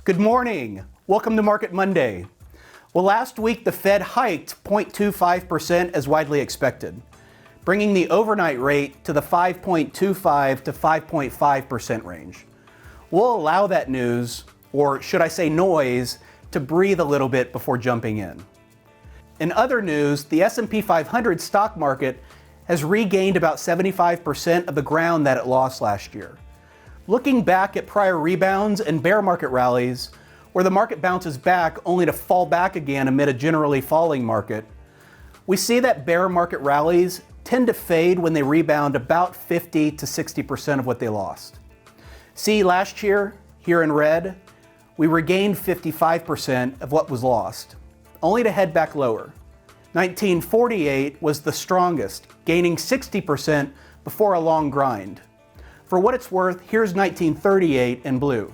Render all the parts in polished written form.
Good morning. Welcome to Market Monday. Well, last week the Fed hiked 0.25% as widely expected, bringing the overnight rate to the 5.25 to 5.5% range. We'll allow that news, or should I say noise, to breathe a little bit before jumping in. In other news, the S&P 500 stock market has regained about 75% of the ground that it lost last year. Looking back at prior rebounds and bear market rallies, where the market bounces back only to fall back again amid a generally falling market, we see that bear market rallies tend to fade when they rebound about 50 to 60% of what they lost. See, last year, here in red, we regained 55% of what was lost, only to head back lower. 1948 was the strongest, gaining 60% before a long grind. For what it's worth, here's 1938 in blue.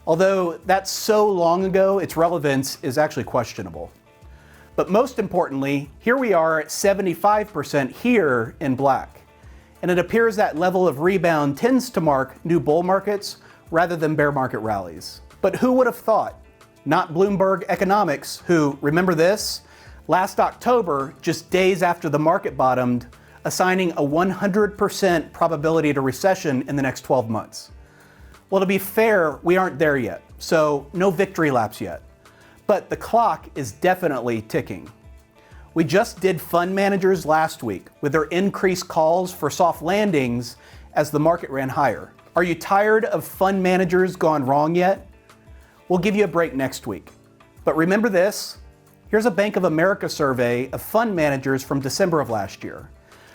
Although that's so long ago, its relevance is actually questionable. But most importantly, here we are at 75% here in black. And it appears that level of rebound tends to mark new bull markets rather than bear market rallies. But who would have thought? Not Bloomberg Economics, who, remember this? Last October, just days after the market bottomed, assigning a 100% probability to recession in the next 12 months. Well, to be fair, we aren't there yet, so no victory laps yet. But the clock is definitely ticking. We just did fund managers last week with their increased calls for soft landings as the market ran higher. Are you tired of fund managers gone wrong yet? We'll give you a break next week. But remember this, here's a Bank of America survey of fund managers from December of last year,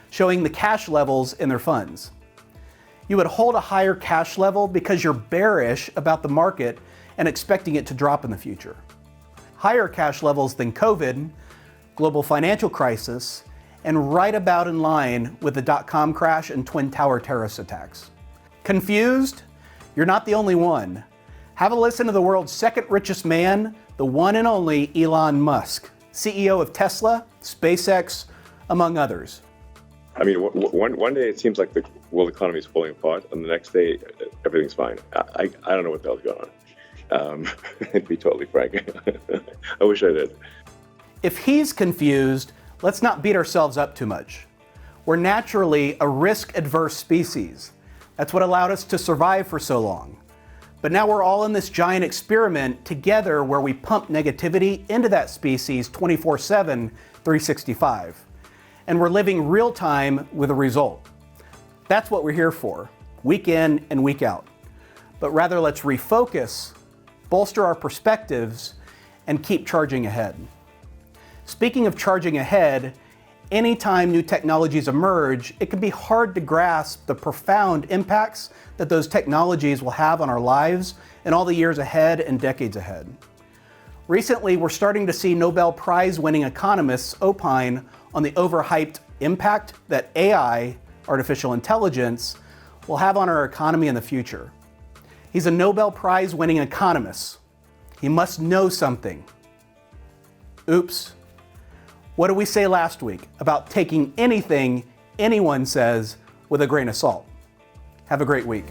showing the cash levels in their funds. You would hold a higher cash level because you're bearish about the market and expecting it to drop in the future. Higher cash levels than COVID, global financial crisis, and right about in line with the dot-com crash and Twin Tower terrorist attacks. Confused? You're not the only one. Have a listen to the world's second richest man, the one and only Elon Musk, CEO of Tesla, SpaceX, among others. I mean, one day it seems like the world economy is falling apart, and the next day everything's fine. I don't know what the hell's going on, to be totally frank. I wish I did. If he's confused, let's not beat ourselves up too much. We're naturally a risk-adverse species. That's what allowed us to survive for so long. But now we're all in this giant experiment together where we pump negativity into that species 24/7, 365. And we're living real time with a result. That's what we're here for, week in and week out. But rather, let's refocus, bolster our perspectives, and keep charging ahead. Speaking of charging ahead, anytime new technologies emerge, it can be hard to grasp the profound impacts that those technologies will have on our lives in all the years ahead and decades ahead. Recently, we're starting to see Nobel Prize-winning economists opine on the overhyped impact that AI, artificial intelligence, will have on our economy in the future. He's a Nobel Prize-winning economist. He must know something. Oops. What did we say last week about taking anything anyone says with a grain of salt? Have a great week.